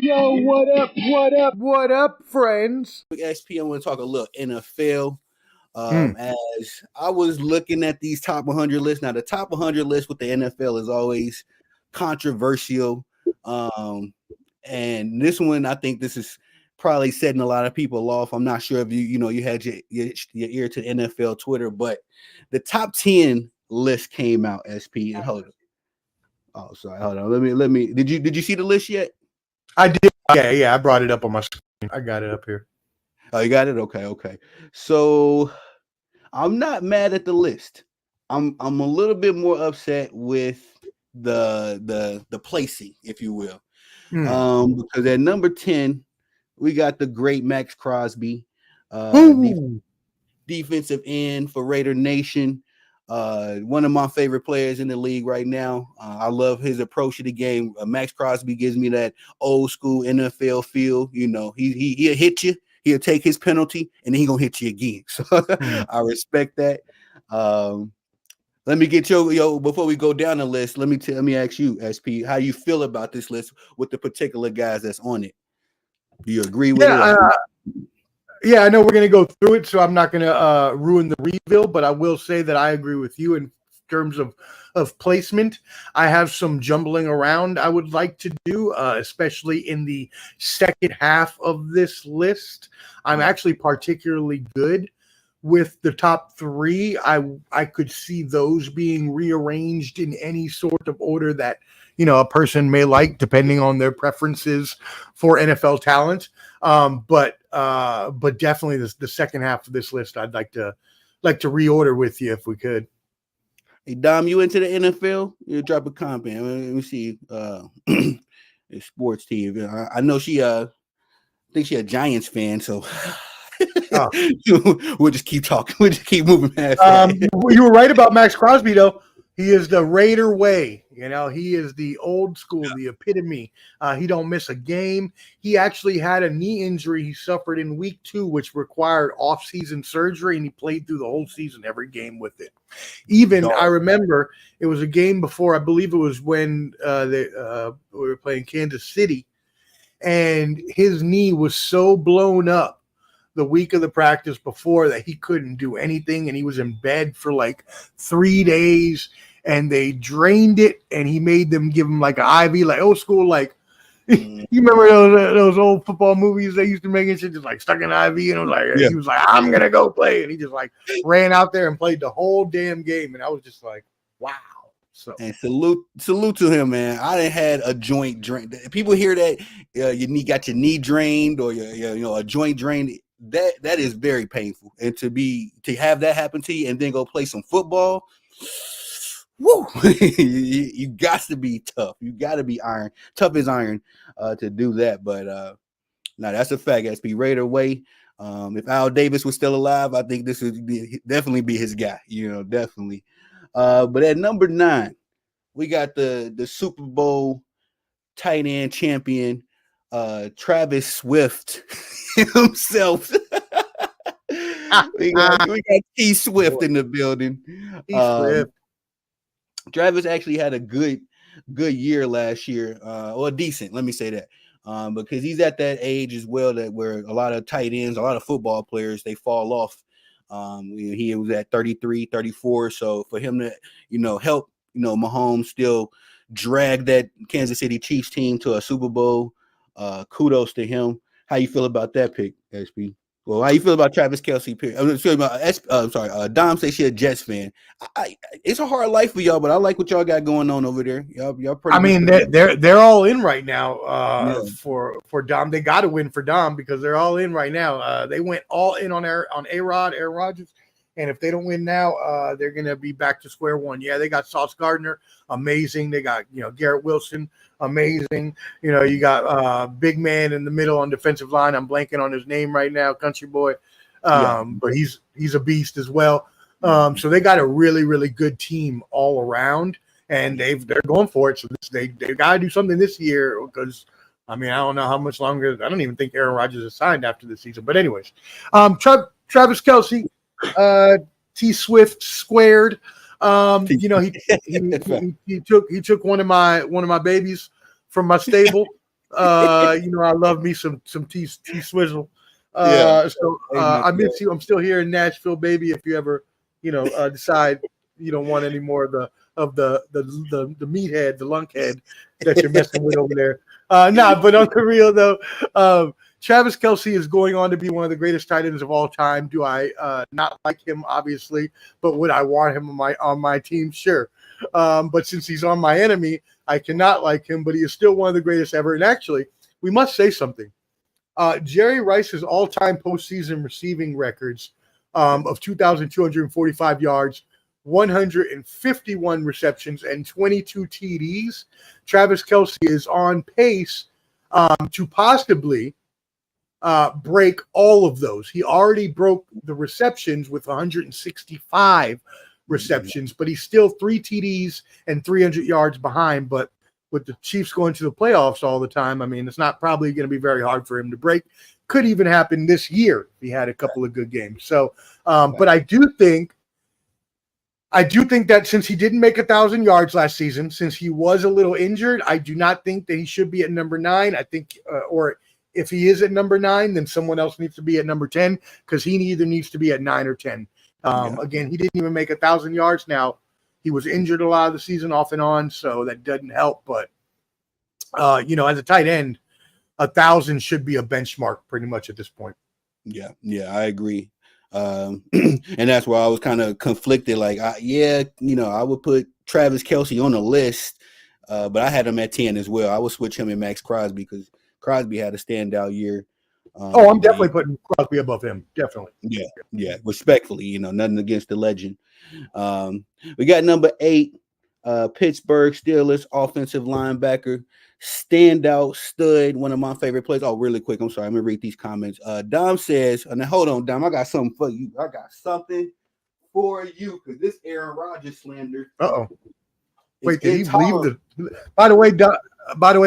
yo, what up, friends? SP, I want to talk a little NFL. As I was looking at these top 100 lists, now the top 100 list with the NFL is always controversial. And this one, I think this is probably setting a lot of people off. I'm not sure if you had your ear to the NFL Twitter, but the top 10 list came out, SP. And hold on. Oh, sorry. Hold on. Let me. Did you see the list yet? I did. Yeah. I brought it up on my screen. I got it up here. Oh, you got it? Okay. So I'm not mad at the list. I'm a little bit more upset with the placing, if you will. Because at number 10, we got the great Max Crosby, defensive end for Raider Nation. One of my favorite players in the league right now. I love his approach to the game. Max Crosby gives me that old school NFL feel. You know, he'll hit you, he'll take his penalty, and then he's gonna hit you again. So I respect that. Let me get yo before we go down the list. Let me ask you, SP, how you feel about this list with the particular guys that's on it. Do you agree with it? Yeah, I know we're going to go through it, so I'm not going to ruin the reveal, but I will say that I agree with you in terms of placement. I have some jumbling around I would like to do, especially in the second half of this list. I'm actually particularly good with the top three. I could see those being rearranged in any sort of order that a person may like, depending on their preferences for NFL talent. But definitely the second half of this list, I'd like to reorder with you if we could. Hey Dom, you into the NFL? You drop a comment. Let me see. Sports team. I know she. I think she a Giants fan. So we'll just keep talking. We'll just keep moving past that. You were right about Max Crosby, though. He is the Raider way. He is the old school, the epitome. He don't miss a game. He actually had a knee injury he suffered in week 2, which required off-season surgery, and he played through the whole season, every game with it. I remember it was a game before, I believe it was when we were playing Kansas City, and his knee was so blown up the week of the practice before that he couldn't do anything, and he was in bed for like 3 days, and they drained it, and he made them give him like an IV, like old school, like you remember those old football movies they used to make and shit, just like stuck an IV, and it was like he was like, I'm gonna go play, and he just like ran out there and played the whole damn game, and I was just like, wow. So and salute to him, man. I done had a joint drain. People hear that your knee got your knee drained or your a joint drained. That is very painful, and to have that happen to you and then go play some football, woo! you got to be tough. You got to be tough as iron to do that. But now that's a fact. SP Raider way. If Al Davis was still alive, I think this would definitely be his guy. Definitely. But at number 9, we got the Super Bowl tight end champion, Travis Swift himself. we got T Swift in the building. Travis actually had a good year last year, or decent. Let me say that, because he's at that age as well where a lot of tight ends, a lot of football players, they fall off. He was at 33, 34. So for him to help Mahomes still drag that Kansas City Chiefs team to a Super Bowl. Kudos to him. How you feel about that pick, SP? Well, how you feel about Travis Kelce pick? I'm sorry. Dom says she a Jets fan. It's a hard life for y'all, but I like what y'all got going on over there. Y'all pretty. I mean, they're all in right now. For Dom, they got to win for Dom because they're all in right now. They went all in on Aaron Rodgers. And if they don't win now, they're going to be back to square one. Yeah, they got Sauce Gardner, amazing. They got, Garrett Wilson, amazing. You got big man in the middle on defensive line. I'm blanking on his name right now, country boy. But he's a beast as well. So they got a really, really good team all around, and they're going for it. So they've got to do something this year because, I don't know how much longer. I don't even think Aaron Rodgers is signed after the season. But anyways, Travis Kelce. T Swift squared. He took one of my babies from my stable. I love me some T Swizzle. Yeah. I miss you. I'm still here in Nashville, baby. If you ever, decide you don't want any more of the meathead, the lunkhead that you're messing with over there. But on the real though, Travis Kelce is going on to be one of the greatest tight ends of all time. Do I not like him? Obviously, but would I want him on my team? Sure. But since he's on my enemy, I cannot like him. But he is still one of the greatest ever. And actually, we must say something. Jerry Rice's all-time postseason receiving records of 2,245 yards, 151 receptions, and 22 TDs. Travis Kelce is on pace to possibly break all of those. He already broke the receptions with 165 receptions, but he's still 3 TDs and 300 yards behind. But with the Chiefs going to the playoffs all the time, I mean, it's not probably going to be very hard for him to break. Could even happen this year if he had a couple of good games. So, but I do think that since he didn't make 1,000 yards last season, since he was a little injured, I do not think that he should be at number 9. I think, or if he is at number 9, then someone else needs to be at number 10 because he either needs to be at 9 or 10. Again, he didn't even make 1,000 yards. Now, he was injured a lot of the season off and on, so that doesn't help. But, as a tight end, 1,000 should be a benchmark pretty much at this point. Yeah, I agree. And that's why I was kind of conflicted. Like, I would put Travis Kelce on the list, but I had him at 10 as well. I would switch him and Max Crosby because Crosby had a standout year. I'm definitely putting Crosby above him. Definitely. Yeah. Respectfully, nothing against the legend. We got number 8, Pittsburgh Steelers offensive linebacker, standout stud, one of my favorite players. Oh, really quick. I'm sorry. I'm going to read these comments. Dom says, and hold on, Dom, I got something for you. Because this Aaron Rodgers slander. Uh-oh. Wait, did he leave By the way,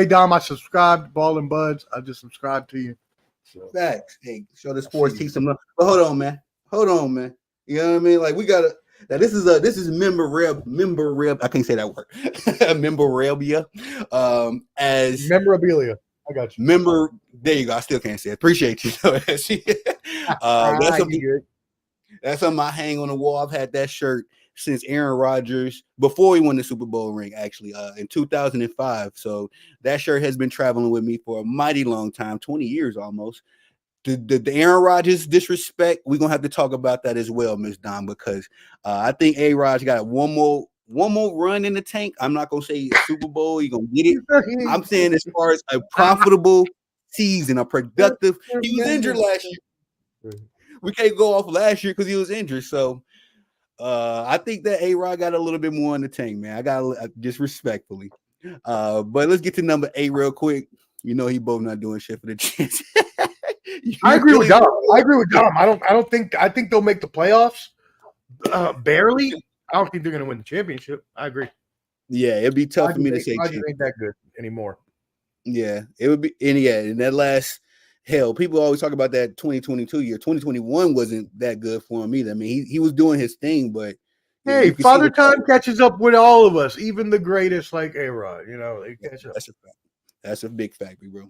Dom, I subscribed, Ball and Buds. I just subscribed to you. So. Facts. Hey, show the sports team some love. But hold on, man. You know what I mean? Like, we gotta. Now this is memorabilia. I can't say that word. Memorabilia. As memorabilia. I got you. There you go. I still can't say it. Appreciate you. That's something I hang on the wall. I've had that shirt since Aaron Rodgers, before he won the Super Bowl ring, actually, in 2005. So that shirt has been traveling with me for a mighty long time, 20 years almost. The Aaron Rodgers disrespect, we're going to have to talk about that as well, Miss Dom, because I think A-Rod's got one more run in the tank. I'm not going to say Super Bowl, you're going to get it. I'm saying as far as a profitable season, a productive. He was injured last year. We can't go off last year because he was injured. So I think that A-Rod got a little bit more in the tank, man. I got just respectfully. But let's get to number 8 real quick. He both not doing shit for the chance. I agree with Dom. I think they'll make the playoffs. Barely. I don't think they're going to win the championship. I agree. Yeah, it'd be tough for me to say. Rodgers ain't that good anymore. Yeah, it would be. And in that last. Hell, people always talk about that 2022 year. 2021 wasn't that good for him either. I mean, he was doing his thing, but hey, Father Time catches up with all of us, even the greatest like A-Rod. They catch up. That's a fact. That's a big fact, bro.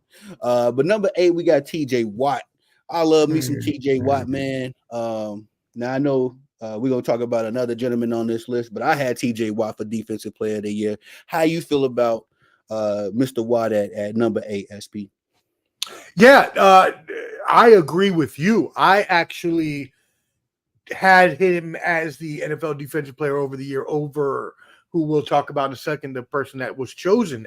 But number 8, we got TJ Watt. I love me some TJ Watt, man. Now I know we're gonna talk about another gentleman on this list, but I had TJ Watt for Defensive Player of the Year. How you feel about Mr. Watt at number 8, SP? Yeah, I agree with you. I actually had him as the NFL Defensive Player over the year over who we'll talk about in a second, the person that was chosen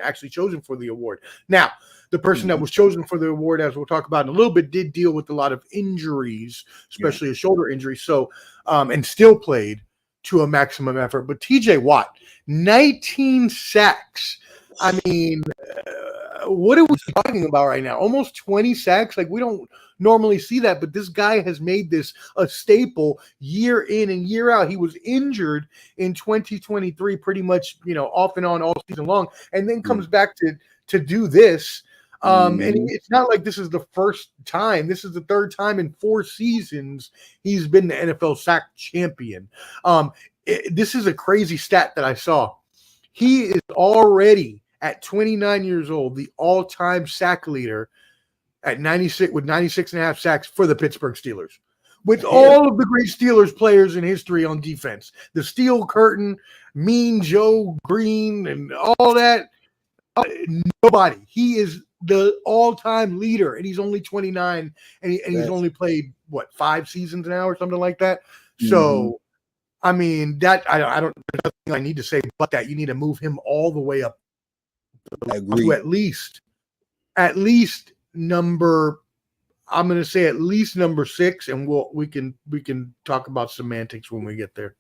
for the award. Now, the person that was chosen for the award, as we'll talk about in a little bit, did deal with a lot of injuries, especially a shoulder injury. So, and still played to a maximum effort. But TJ Watt, 19 sacks. I mean, what are we talking about right now? Almost 20 sacks. Like, we don't normally see that, but this guy has made this a staple year in and year out. He was injured in 2023 pretty much, off and on all season long, and then comes back to do this. And it's not like this is the first time. This is the third time in 4 seasons he's been the NFL sack champion. This is a crazy stat that I saw. He is already at 29 years old, the all-time sack leader at 96 with 96 and a half sacks for the Pittsburgh Steelers. With all of the great Steelers players in history on defense, the Steel Curtain, Mean Joe Green, and all that, nobody. He is the all-time leader, and he's only 29, and he's only played, 5 seasons now or something like that? So, I mean, that I don't. There's nothing I need to say but that you need to move him all the way up to at least number. I'm going to say at least number 6, and we can talk about semantics when we get there.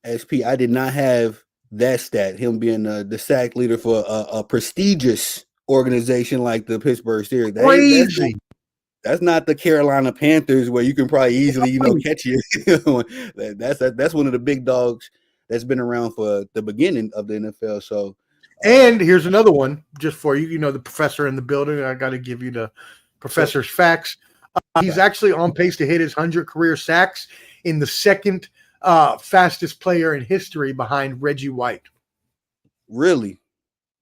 SP, I did not have that stat. Him being the sack leader for a prestigious organization like the Pittsburgh Steelers. Crazy. That's not the Carolina Panthers where you can probably easily, catch you. That's one of the big dogs that's been around for the beginning of the NFL. So, and here's another one just for you. The professor in the building. I got to give you the professor's facts. He's actually on pace to hit his 100 career sacks in the second fastest player in history behind Reggie White. Really?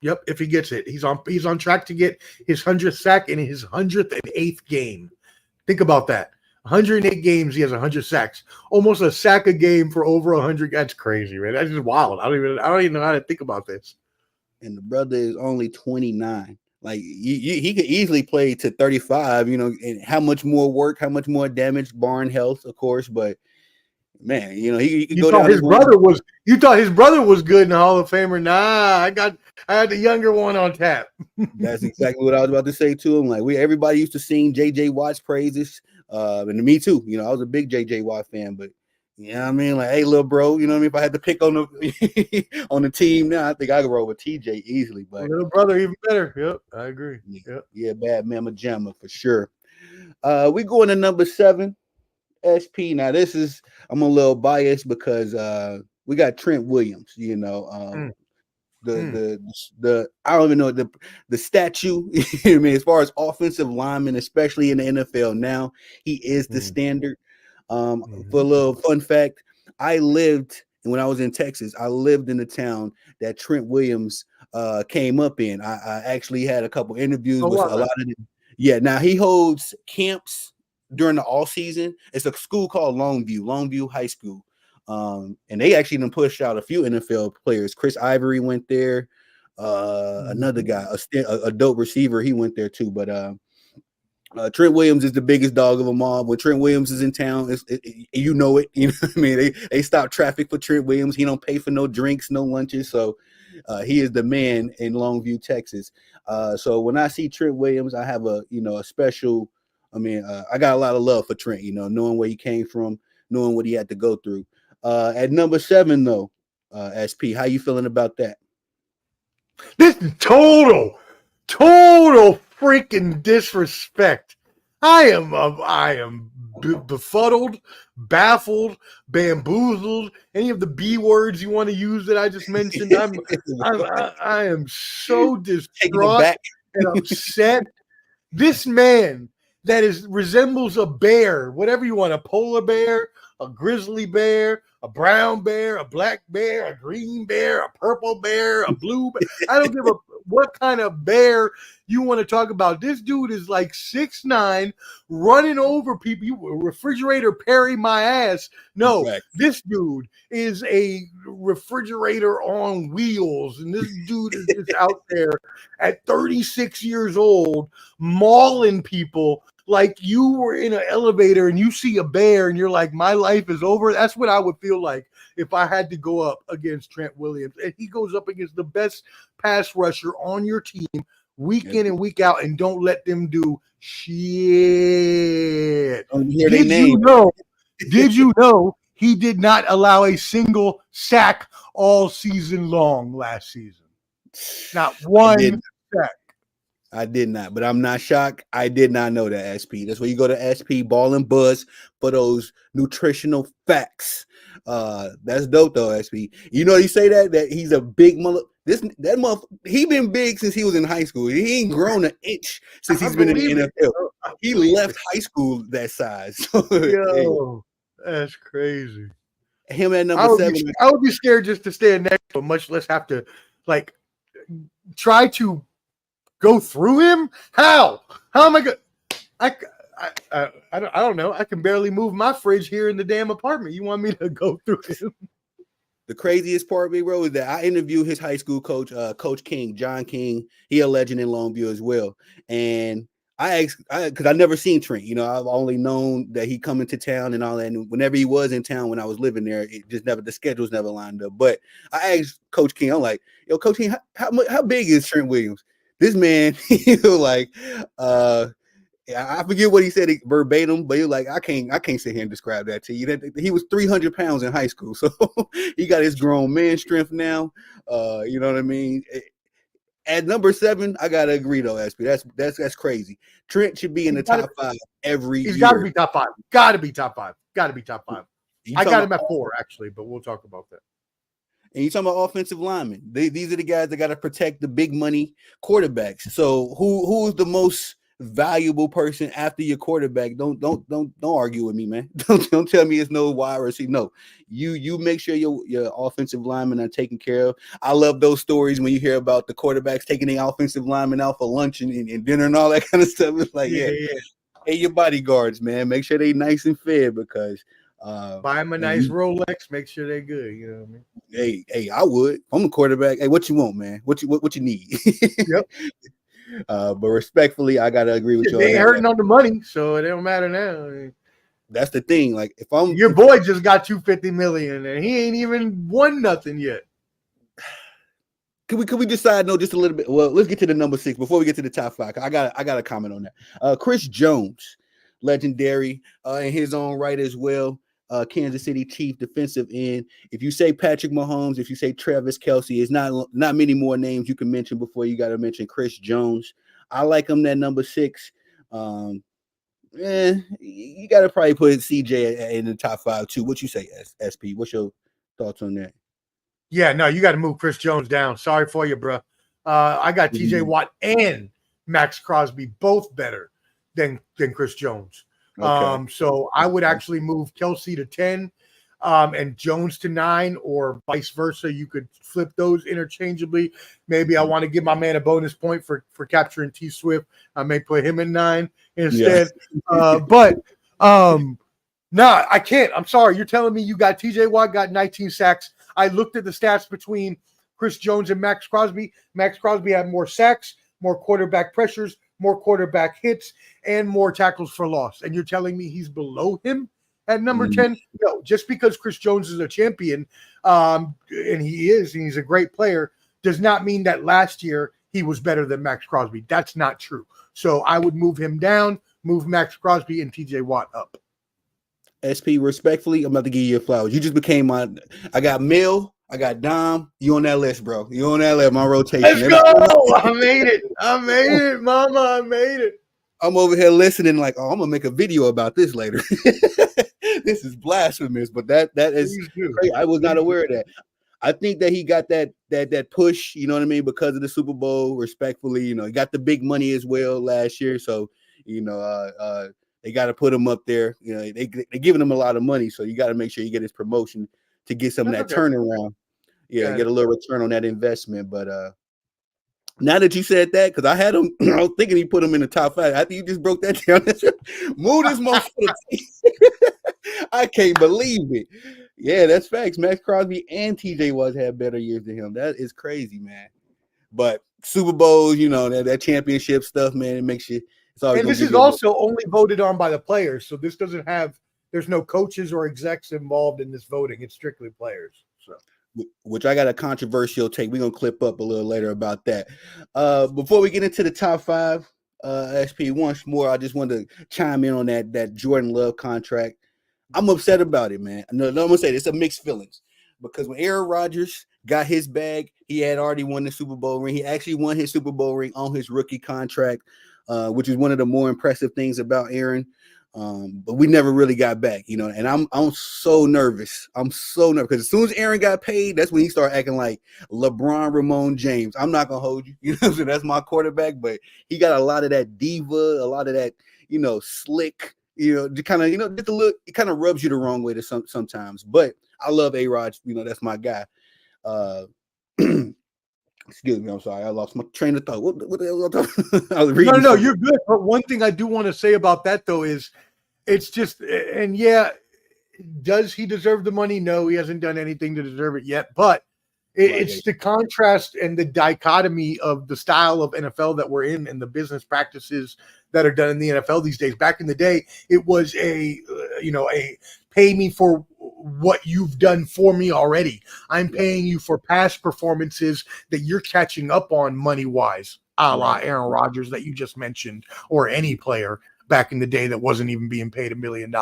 Yep, if he gets it. He's on track to get his 100th sack in his 108th game. Think about that. 108 games, he has 100 sacks. Almost a sack a game for over 100. That's crazy, man. That's just wild. I don't even know how to think about this. And the brother is only 29. Like he could easily play to 35, and how much more work, how much more damage, barn health, of course, but man, he could go down. You thought his brother was good in the Hall of Famer. Nah, I had the younger one on tap. That's exactly what I was about to say to him. Like everybody used to sing JJ Watt's praises. And me too. I was a big JJ Watt fan, but I mean? Like, hey, little bro, if I had to pick on the on the team now, I think I could roll with TJ easily. But little brother, even better. Yep, I agree. Yep. Yeah, bad mama jamma for sure. We going to number 7. SP. Now this is I'm a little biased because we got Trent Williams, the I don't even know the statue. I mean, as far as offensive linemen, especially in the NFL now, he is the standard. For a little fun fact, when I was in Texas, I lived in the town that Trent Williams came up in. I actually had a couple interviews with a lot of them. Yeah, now he holds camps during the all season. It's a school called Longview High School. And they actually done pushed out a few NFL players. Chris Ivory went there. Another guy, a dope receiver, he went there too. But Trent Williams is the biggest dog of them all. When Trent Williams is in town, you know it. You know what I mean? They stop traffic for Trent Williams. He don't pay for no drinks, no lunches. So he is the man in Longview, Texas. So when I see Trent Williams, I have a special. I got a lot of love for Trent. Knowing where he came from, knowing what he had to go through. At number 7, though, SP, how you feeling about that? This is total freaking disrespect. I am befuddled, baffled, bamboozled. Any of the B words you want to use that I just mentioned, I am so distraught and upset. This man that resembles a bear, whatever you want, a polar bear, a grizzly bear, a brown bear, a black bear, a green bear, a purple bear, a blue bear. I don't give a what kind of bear you want to talk about. This dude is like 6'9", running over people. You refrigerator Perry my ass. No, exactly. This dude is a refrigerator on wheels, and this dude is just out there at 36 years old, mauling people. Like you were in an elevator and you see a bear and you're like, my life is over. That's what I would feel like if I had to go up against Trent Williams. And he goes up against the best pass rusher on your team week in and week out, and don't let them do shit. Did you know he did not allow a single sack all season long last season? Not one sack. I did not, but I'm not shocked. I did not know that, SP. That's where you go to SP Ball and Buzz for those nutritional facts. That's dope though, SP. You say that he's a big mother. That mother, he been big since he was in high school. He ain't grown an inch since he's been in the NFL. He left high school that size. Yo, that's crazy. Him at number 7. I would be scared just to stand next to him, much less have to try to go through him? How? How am I going? I don't know. I can barely move my fridge here in the damn apartment. You want me to go through him? The craziest part, big bro, is that I interviewed his high school coach, Coach King, John King. He a legend in Longview as well. And I asked, because I never seen Trent. I've only known that he come into town and all that. And whenever he was in town when I was living there, it just never, the schedules never lined up. But I asked Coach King, I'm like, yo, Coach King, how big is Trent Williams? This man, he was like, I forget what he said verbatim, but he was like, I can't sit here and describe that to you. He was 300 pounds in high school, so he got his grown man strength now. You know what I mean? At number 7, I gotta agree though, SP. That's crazy. Trent should be in the top 5 every year. He's got to be top 5. Got to be top 5. Got to be top 5. I got him at 4 actually, but we'll talk about that. And you're talking about offensive linemen. These are the guys that got to protect the big money quarterbacks. So who is the most valuable person after your quarterback? Don't argue with me, man. Don't tell me it's no wide receiver. No, you make sure your offensive linemen are taken care of. I love those stories when you hear about the quarterbacks taking the offensive linemen out for lunch and dinner and all that kind of stuff. It's like, yeah. Hey, your bodyguards, man, make sure they nice and fed because buy them a nice Rolex, make sure they're good. You know what I mean? Hey, I would. I'm a quarterback. Hey, what you want, man? What you need? Yep. But respectfully, I gotta agree with you. They ain't hurting on the money, so it don't matter now. That's the thing. Like, if I'm your boy just got $250 million and he ain't even won nothing yet. Could we decide no just a little bit? Well, let's get to the number 6 before we get to the top 5. I got a comment on that. Chris Jones, legendary in his own right as well. Kansas City Chief defensive end. If you say Patrick Mahomes, if you say Travis Kelce, it's not many more names you can mention before you got to mention Chris Jones. I like him at number 6. You got to probably put CJ in the top 5 too. What you say, SP? What's your thoughts on that? Yeah, no, you got to move Chris Jones down. Sorry for you, bro. I got TJ Watt and Max Crosby both better than Chris Jones. Okay. So I would actually move Kelce to 10 and Jones to 9 or vice versa. You could flip those interchangeably. Maybe I want to give my man a bonus point for capturing T Swift. I may put him in 9 instead. But no, I can't. I'm sorry. You're telling me you got TJ Watt got 19 sacks. I looked at the stats between Chris Jones and Max Crosby. Max Crosby had more sacks, more quarterback pressures, more quarterback hits, and more tackles for loss. And you're telling me he's below him at number 10? No, just because Chris Jones is a champion, and he's a great player, does not mean that last year he was better than Max Crosby. That's not true. So I would move him down, move Max Crosby and TJ Watt up. SP, respectfully, I'm about to give you your flowers. You just became I got Mill, I got Dom. You on that list, bro. You on that list, my rotation. Let's go. I made it, mama. I made it. I'm over here listening like, oh, I'm going to make a video about this later. This is blasphemous, but that is crazy. I was not aware of that. I think that he got that push, you know what I mean, because of the Super Bowl, respectfully. He got the big money as well last year. So, they got to put him up there. They're giving him a lot of money, so you got to make sure you get his promotion to get some of that turnaround. Yeah, get a little return on that investment. But now that you said that, because I had him, I was thinking he put him in the top 5. After you just broke that down, move this motherfucker. I can't believe it. Yeah, that's facts. Max Crosby and TJ Watt had better years than him. That is crazy, man. But Super Bowls, that championship stuff, man, it makes you. And this is also only voted on by the players, so this doesn't have. There's no coaches or execs involved in this voting. It's strictly players. So, which I got a controversial take. We're gonna clip up a little later about that. Before we get into the top 5, SP, once more, I just wanted to chime in on that Jordan Love contract. I'm upset about it, man. No, I'm gonna say this. It's a mixed feelings because when Aaron Rodgers got his bag, he had already won the Super Bowl ring. He actually won his Super Bowl ring on his rookie contract. Which is one of the more impressive things about Aaron. But we never really got back, and I'm so nervous. I'm so nervous because as soon as Aaron got paid, that's when he started acting like LeBron Ramon James. I'm not gonna hold you, so that's my quarterback, but he got a lot of that diva, a lot of that, slick, just kind of, just a little, it kind of rubs you the wrong way to sometimes. But I love A-Rod, that's my guy. Excuse me, I'm sorry, I lost my train of thought. What the hell was I talking? I was reading No, something. you're good. But one thing I do want to say about that though is it's just, and yeah, does he deserve the money? No, he hasn't done anything to deserve it yet. But Right, it's the contrast and the dichotomy of the style of NFL that we're in and the business practices that are done in the NFL these days. Back in the day, it was a pay me for what you've done for me already. I'm paying you for past performances that you're catching up on money wise, a la right. Aaron Rodgers that you just mentioned, or any player back in the day that wasn't even being paid $1 million.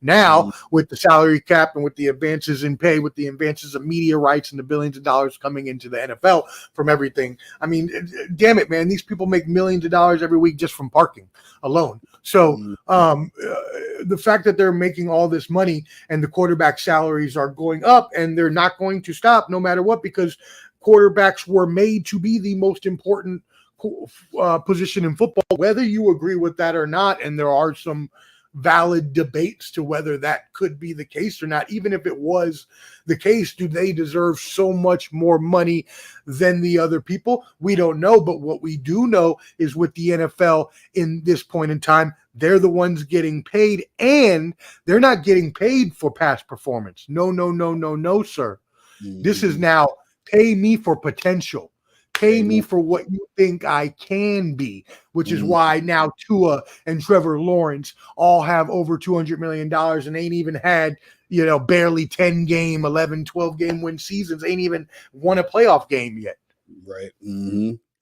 Now, with the salary cap and with the advances in pay, with the advances of media rights and the billions of dollars coming into the NFL from everything, I mean, damn it, man, these people make millions of dollars every week just from parking alone. So the fact that they're making all this money and the quarterback salaries are going up and they're not going to stop no matter what, because quarterbacks were made to be the most important position in football, whether you agree with that or not. And there are some valid debates to whether that could be the case or not. Even if it was the case, do they deserve so much more money than the other people? We don't know. But what we do know is with the NFL in this point in time, they're the ones getting paid, and they're not getting paid for past performance. No, sir. This is now pay me for potential. Pay me for what you think I can be, which is why now Tua and Trevor Lawrence all have over $200 million and ain't even had, barely 10 game, 11, 12 game win seasons. Ain't even won a playoff game yet. Right.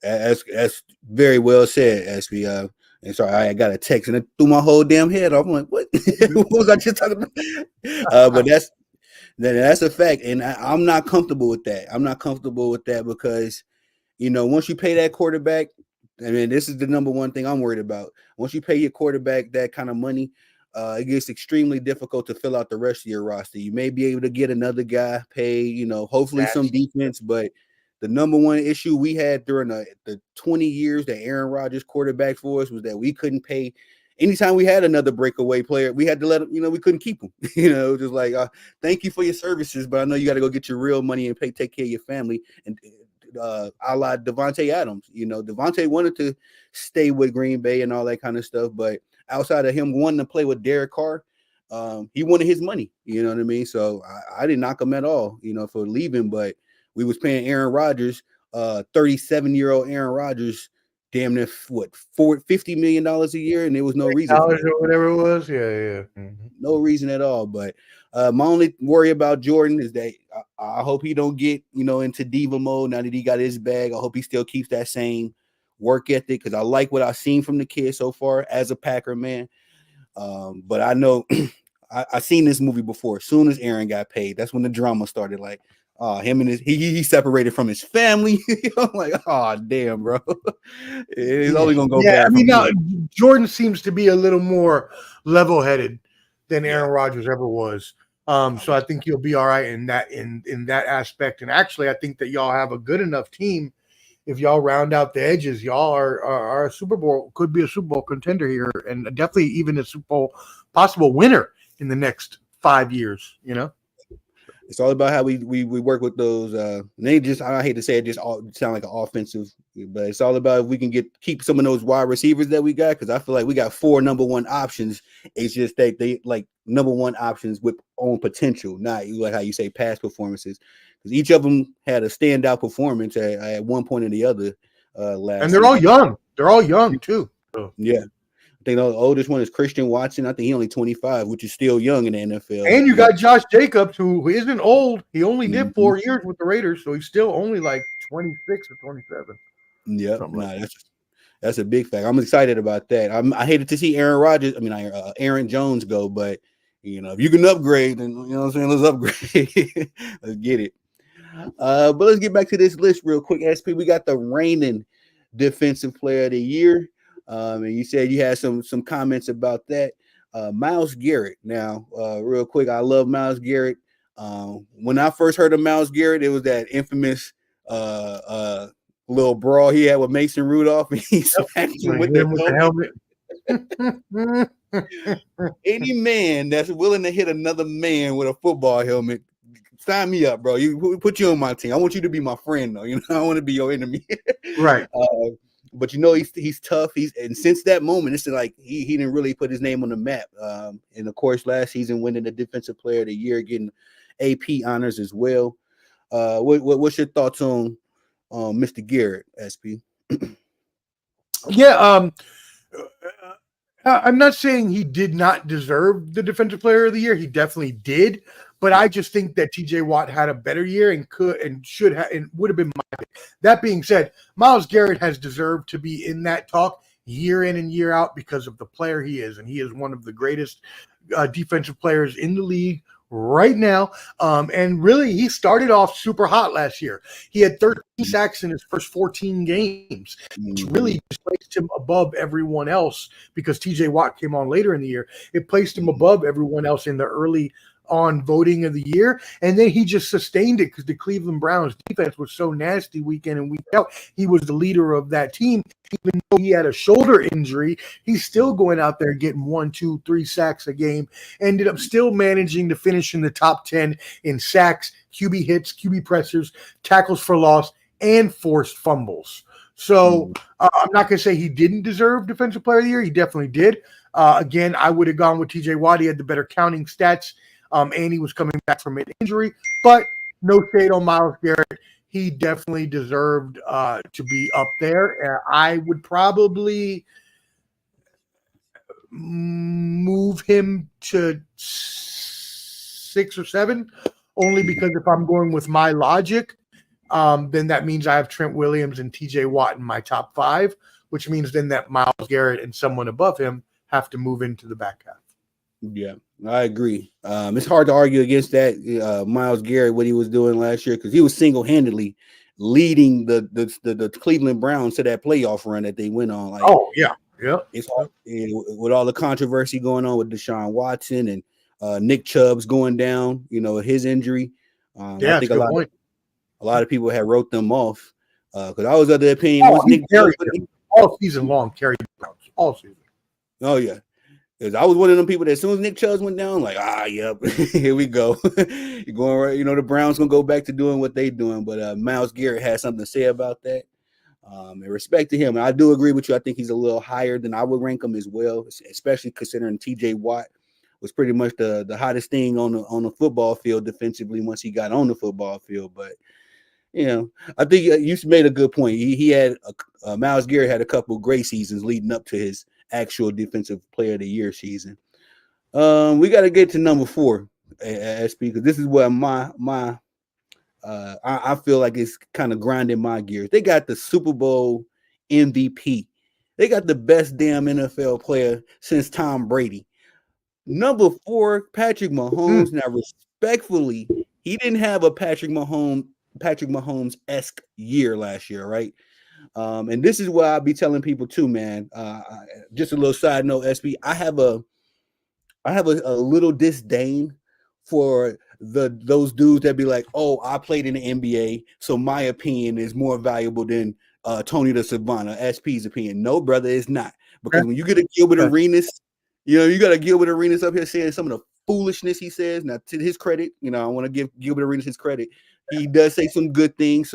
That's very well said, SB. And sorry, I got a text and it threw my whole damn head off. I'm like, what? What was I just talking about? But that's a fact, and I'm not comfortable with that. I'm not comfortable with that because, once you pay that quarterback, I mean, this is the number one thing I'm worried about. Once you pay your quarterback that kind of money, it gets extremely difficult to fill out the rest of your roster. You may be able to get another guy paid, hopefully some defense, but the number one issue we had during the 20 years that Aaron Rodgers quarterback for us was that we couldn't pay. Anytime we had another breakaway player, we had to let him, we couldn't keep him. Just like, thank you for your services, but I know you got to go get your real money and take care of your family. And a la Devontae Adams, Devontae wanted to stay with Green Bay and all that kind of stuff, but outside of him wanting to play with Derek Carr, he wanted his money. You know what I mean? So I didn't knock him at all, for leaving, but we was paying Aaron Rodgers, 37-year-old Aaron Rodgers, damn near $50 million a year, and there was no reason for it. Or whatever it was. Yeah. No reason at all. But my only worry about Jordan is that I hope he don't get, into diva mode now that he got his bag. I hope he still keeps that same work ethic because I like what I've seen from the kid so far as a Packer man. But I know I seen this movie before. As soon as Aaron got paid, that's when the drama started. Like, him and he separated from his family. I'm like, oh damn, bro. It's only gonna go bad. I mean, now Jordan seems to be a little more level-headed than Aaron Rodgers ever was. So I think you'll be all right in that aspect. And actually, I think that y'all have a good enough team. If y'all round out the edges, y'all are a Super Bowl, could be a Super Bowl contender here, and definitely even a Super Bowl possible winner in the next 5 years. It's all about how we work with those. They just, I hate to say it, just all sound like an offensive, but it's all about if we can keep some of those wide receivers that we got, because I feel like we got 4 number one options. It's just that they like number one options with own potential, not like how you say past performances. Because each of them had a standout performance at one point or the other last. And they're all young. They're all young too. So. Yeah. I think the oldest one is Christian Watson. I think he's only 25, which is still young in the NFL. And you got Josh Jacobs, who isn't old. He only did 4 years with the Raiders, so he's still only like 26 or 27. Yeah, that's a big fact. I'm excited about that. I hated to see Aaron Jones go, but if you can upgrade, then what I'm saying, let's upgrade. Let's get it. But let's get back to this list real quick. SP, we got the reigning defensive player of the year. And you said you had some comments about that. Myles Garrett. Now, real quick, I love Myles Garrett. When I first heard of Myles Garrett, it was that infamous little brawl he had with Mason Rudolph, and he smacked him with the helmet. Any man that's willing to hit another man with a football helmet sign me up, bro. You put you on my team. I want you to be my friend, though. You know, I want to be your enemy. Right. But you know, he's tough. And since that moment, it's like he didn't really put his name on the map. And of course, last season winning the Defensive Player of the Year, getting AP honors as well. What's your thoughts on Mr. Garrett, SP? Yeah. I'm not saying he did not deserve the Defensive Player of the Year. He definitely did. But I just think that TJ Watt had a better year and could and should have and would have been my pick. That being said, Myles Garrett has deserved to be in that talk year in and year out because of the player he is. And he is one of the greatest defensive players in the league right now. And really, he started off super hot last year. He had 13 sacks in his first 14 games, which really just placed him above everyone else because TJ Watt came on later in the year. It placed him above everyone else in the early on voting of the year, and then he just sustained it because the Cleveland Browns defense was so nasty week in and week out. He was the leader of that team. Even though he had a shoulder injury, he's still going out there getting 1, 2, 3 sacks a game. Ended up still managing to finish in the top 10 in sacks, QB hits, QB pressures, tackles for loss, and forced fumbles. So I'm not going to say he didn't deserve Defensive Player of the Year. He definitely did. Again, I would have gone with TJ Watt. He had the better counting stats. And he was coming back from an injury, but no shade on Myles Garrett. He definitely deserved to be up there. I would probably move him to 6 or 7, only because if I'm going with my logic, then that means I have Trent Williams and TJ Watt in my top 5, which means then that Myles Garrett and someone above him have to move into the back half. Yeah, I agree. It's hard to argue against that. Myles Garrett, what he was doing last year, because he was single-handedly leading the Cleveland Browns to that playoff run that they went on. Like, it's hard, with all the controversy going on with Deshaun Watson and Nick Chubb's going down. You know, his injury. I think a lot of people had wrote them off because I was of the opinion once Nick Chubb all season long carried Browns all season. Oh yeah. Because I was one of them people that as soon as Nick Chubb went down, like, yep, here we go. You're going right. You know, the Browns going to go back to doing what they're doing. But Myles Garrett has something to say about that. In respect to him, and I do agree with you. I think he's a little higher than I would rank him as well, especially considering TJ Watt was pretty much the hottest thing on the football field defensively once he got on the football field. But, you know, I think you made a good point. He had Myles Garrett had a couple of great seasons leading up to his actual Defensive Player of the Year season. We got to get to number 4, SP, because this is where I feel like it's kind of grinding my gears. They got the Super Bowl MVP. They got the best damn NFL player since Tom Brady. Number 4, Patrick Mahomes. Now, respectfully, he didn't have a Patrick Mahomes-esque year last year, right? And this is what I'll be telling people too, man. Just a little side note, SP. I have a little disdain for those dudes that be like, "Oh, I played in the NBA, so my opinion is more valuable than Tony the Savant, SP's opinion." No, brother, it's not. Because when you get a Gilbert Arenas, you know, you got a Gilbert Arenas up here saying some of the foolishness he says. Now, to his credit, you know, I want to give Gilbert Arenas his credit. He does say some good things,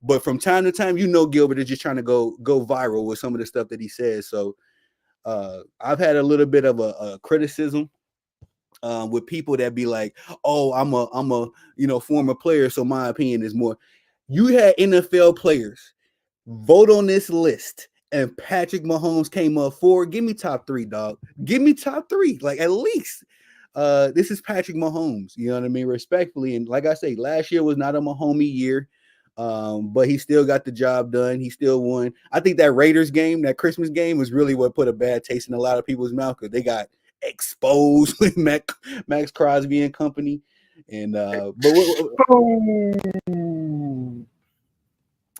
but from time to time, you know, Gilbert is just trying to go viral with some of the stuff that he says. So I've had a little bit of a criticism with people that be like, "Oh, I'm a former player, so my opinion is more." You had NFL players vote on this list, and Patrick Mahomes came up 4. Give me top 3, dog. Give me top 3, like at least. This is Patrick Mahomes. You know what I mean? Respectfully, and like I say, last year was not a Mahomey year. But he still got the job done. He still won. I think that Raiders game, that Christmas game, was really what put a bad taste in a lot of people's mouth because they got exposed with Max Crosby and company. And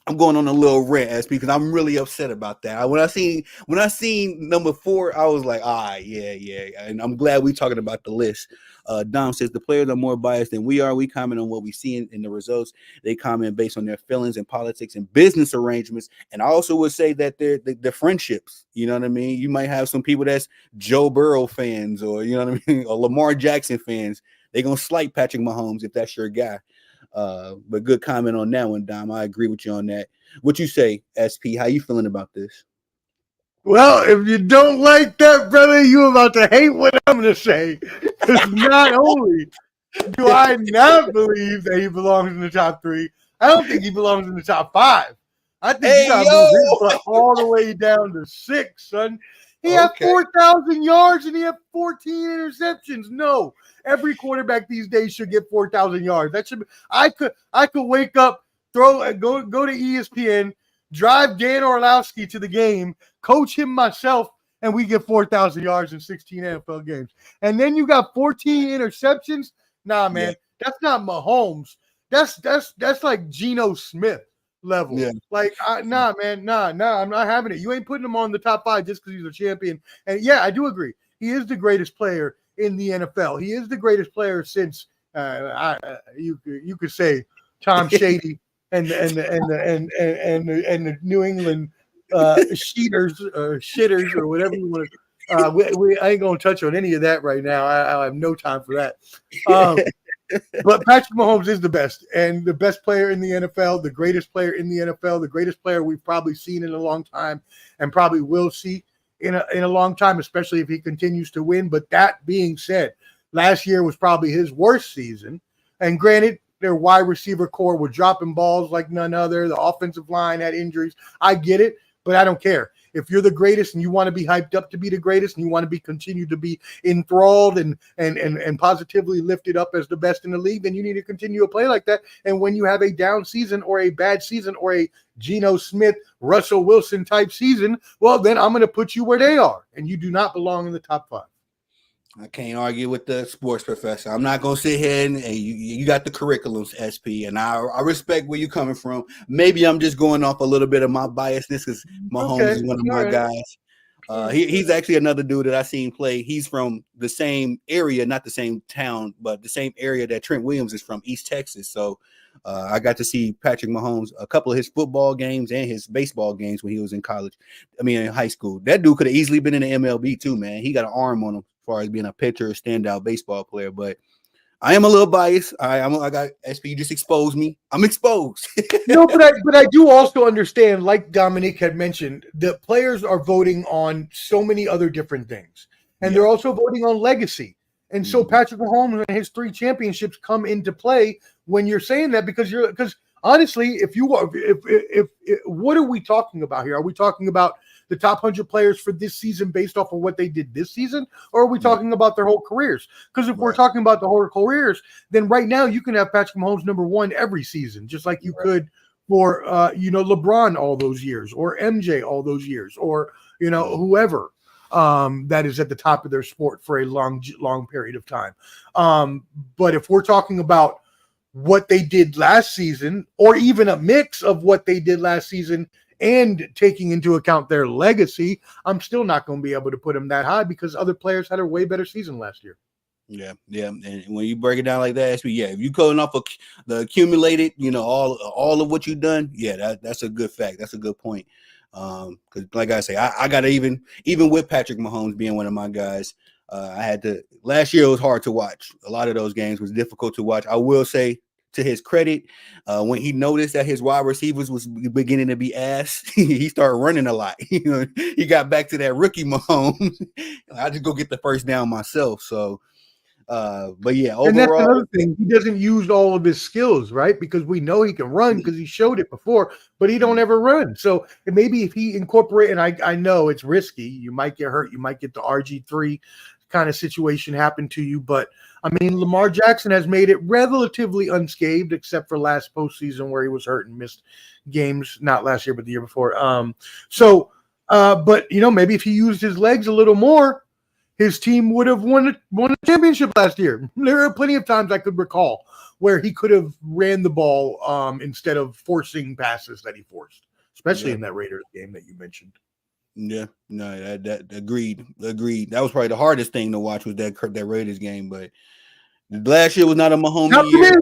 I'm going on a little rant, SP, because I'm really upset about that. When I seen number 4, I was like, yeah. And I'm glad we're talking about the list. Dom says the players are more biased than we are. We comment on what we see in the results. They comment based on their feelings and politics and business arrangements. And I also would say that they're friendships. You know what I mean? You might have some people that's Joe Burrow fans, or you know what I mean, or Lamar Jackson fans. They're gonna slight Patrick Mahomes if that's your guy. But good comment on that one, Dom. I agree with you on that. What you say, SP? How you feeling about this? Well, if you don't like that, brother, you about to hate what I'm going to say. Because not only do I not believe that he belongs in the top 3, I don't think he belongs in the top 5. I think you Hey, got to move his butt all the way down to 6, son. He had 4,000 yards and he had 14 interceptions. No, every quarterback these days should get 4,000 yards. That should be, I could wake up, go to ESPN, drive Dan Orlowski to the game, coach him myself, and we get 4,000 yards in 16 NFL games. And then you got 14 interceptions. Nah, man, that's not Mahomes. That's like Geno Smith level. Yeah. Like, nah, man, nah, I'm not having it. You ain't putting him on the top 5 just because he's a champion. And yeah, I do agree. He is the greatest player in the NFL. He is the greatest player since you could say Tom Shady and the New England shitters or whatever you want to. I ain't gonna touch on any of that right now. I have no time for that. But Patrick Mahomes is the best, and the best player in the NFL, the greatest player in the NFL, the greatest player we've probably seen in a long time, and probably will see in a long time, especially if he continues to win. But that being said, last year was probably his worst season. And granted, their wide receiver core were dropping balls like none other. The offensive line had injuries. I get it, but I don't care. If you're the greatest and you want to be hyped up to be the greatest and you want to be continue to be enthralled and positively lifted up as the best in the league, then you need to continue to play like that. And when you have a down season or a bad season or a Geno Smith, Russell Wilson type season, well, then I'm going to put you where they are. And you do not belong in the top 5. I can't argue with the sports professor. I'm not going to sit here and you got the curriculums, SP, and I respect where you're coming from. Maybe I'm just going off a little bit of my biasness because Mahomes is one of my guys. He's actually another dude that I seen play. He's from the same area, not the same town, but the same area that Trent Williams is from, East Texas. So I got to see Patrick Mahomes, a couple of his football games and his baseball games when he was in college. I mean, in high school. That dude could have easily been in the MLB too, man. He got an arm on him as far as being a pitcher, a standout baseball player. But I am a little biased. I got SP. You just exposed me. I'm exposed. No, but I do also understand, like Dominique had mentioned, that players are voting on so many other different things, and they're also voting on legacy. And so Patrick Mahomes and his 3 championships come into play when you're saying that because honestly, if what are we talking about here? Are we talking about the top 100 players for this season based off of what they did this season, or are we talking about their whole careers? Because if we're talking about the whole careers, then right now you can have Patrick Mahomes number 1 every season, just like you could for LeBron all those years, or MJ all those years, or whoever that is at the top of their sport for a long period of time. But if we're talking about what they did last season, or even a mix of what they did last season and taking into account their legacy, I'm still not going to be able to put them that high because other players had a way better season last year. Yeah. And when you break it down like that, if you calling off the accumulated, all of what you've done, that's a good fact. That's a good point. Because like I say, I got to even with Patrick Mahomes being one of my guys, I had to. Last year it was hard to watch. A lot of those games was difficult to watch. I will say, to his credit, when he noticed that his wide receivers was beginning to be ass, he started running a lot. He got back to that rookie Mahomes. I just go get the first down myself. So, but yeah, overall, and that's another thing. He doesn't use all of his skills, right? Because we know he can run because he showed it before, but he don't ever run. So maybe if he incorporate, and I know it's risky, you might get hurt, you might get the RG3 kind of situation happen to you, but I mean, Lamar Jackson has made it relatively unscathed, except for last postseason where he was hurt and missed games, not last year, but the year before. But maybe if he used his legs a little more, his team would have won a championship last year. There are plenty of times I could recall where he could have ran the ball instead of forcing passes that he forced, especially in that Raiders game that you mentioned. Yeah, no, that agreed. That was probably the hardest thing to watch was that Raiders game, but last year was not a Mahomes year.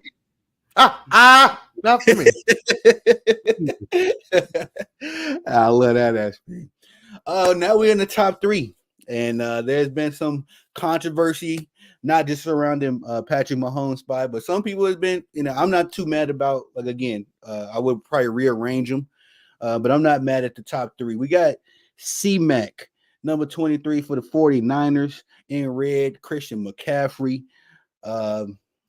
Not for me. I love that SP. Now we're in the top 3. And there's been some controversy, not just surrounding Patrick Mahomes' spot, but some people have been, I'm not too mad about, like, again, I would probably rearrange them, but I'm not mad at the top three. We got C-Mac, number 23 for the 49ers, in red, Christian McCaffrey.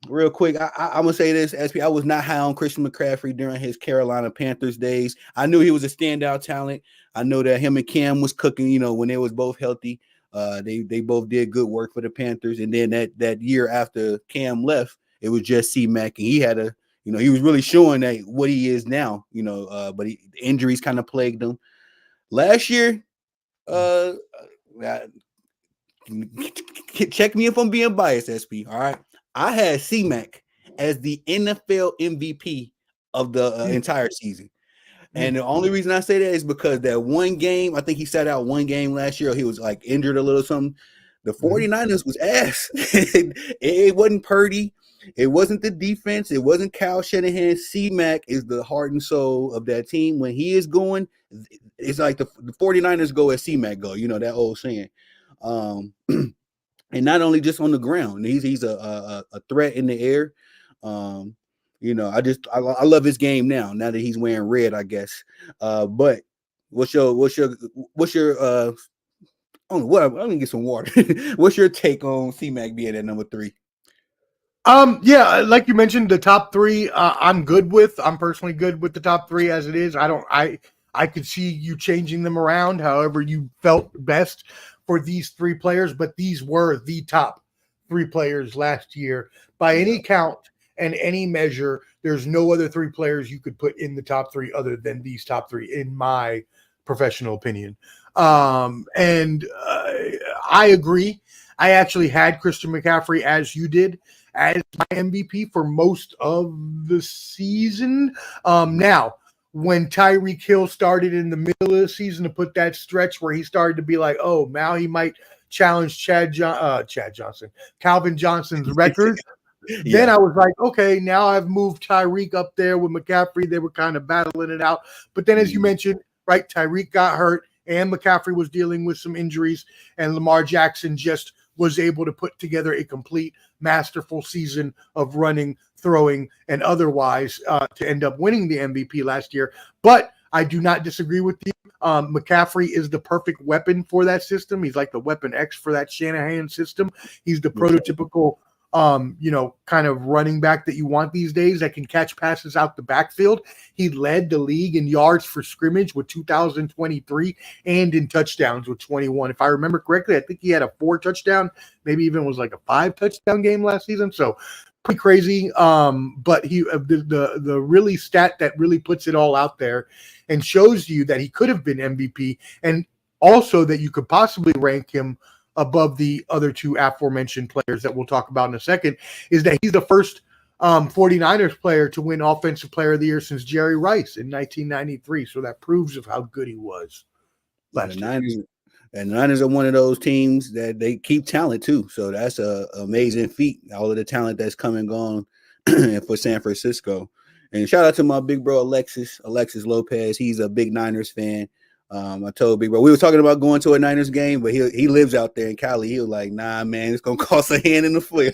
Real quick, I'm gonna say this, SP. I was not high on Christian McCaffrey during his Carolina Panthers days. I knew he was a standout talent. I know that him and Cam was cooking, when they was both healthy. They both did good work for the Panthers. And then that year after Cam left, it was just C-Mac, and he had he was really showing that what he is now. But injuries kind of plagued him. Last year, check me if I'm being biased, SP. All right. I had C-Mac as the NFL MVP of the entire season. And the only reason I say that is because that one game, I think he sat out one game last year. He was like injured a little something. The 49ers was ass. It wasn't Purdy. It wasn't the defense. It wasn't Kyle Shanahan. C-Mac is the heart and soul of that team. When he is going, it's like the 49ers go as C-Mac go. That old saying. And not only just on the ground, he's a threat in the air. I love his game now that he's wearing red, I guess. But what's your let me get some water. What's your take on C-Mac being at number 3? Yeah, like you mentioned, the top three, I'm good with. I'm personally good with the top three as it is. I could see you changing them around however you felt best for these three players, but these were the top three players last year by any count and any measure. There's no other three players you could put in the top three other than these top three, in my professional opinion. And I agree. I actually had Christian McCaffrey, as you did, as my MVP for most of the season. Now, when Tyreek Hill started in the middle of the season to put that stretch where he started to be like, oh, now he might challenge Calvin Johnson's record. Then I was like, okay, now I've moved Tyreek up there with McCaffrey. They were kind of battling it out. But then, as you mentioned, right, Tyreek got hurt and McCaffrey was dealing with some injuries, and Lamar Jackson just was able to put together a complete masterful season of running, throwing, and otherwise to end up winning the MVP last year. But I do not disagree with you. McCaffrey is the perfect weapon for that system. He's like the weapon X for that Shanahan system. He's the prototypical kind of running back that you want these days that can catch passes out the backfield. He led the league in yards for scrimmage with 2,023 and in touchdowns with 21. If I remember correctly, I think he had a 4 touchdown, maybe even was like a 5 touchdown game last season. So pretty crazy. But he, the really stat that really puts it all out there and shows you that he could have been MVP, and also that you could possibly rank him above the other two aforementioned players that we'll talk about in a second, is that he's the first 49ers player to win Offensive Player of the Year since Jerry Rice in 1993. So that proves of how good he was last year. And the Niners are one of those teams that they keep talent too. So that's an amazing feat. All of the talent that's come and gone for San Francisco. And shout out to my big bro, Alexis Lopez. He's a big Niners fan. I told Big Bro, we were talking about going to a Niners game, but he lives out there in Cali. He was like, nah, man, it's going to cost a hand in the foot.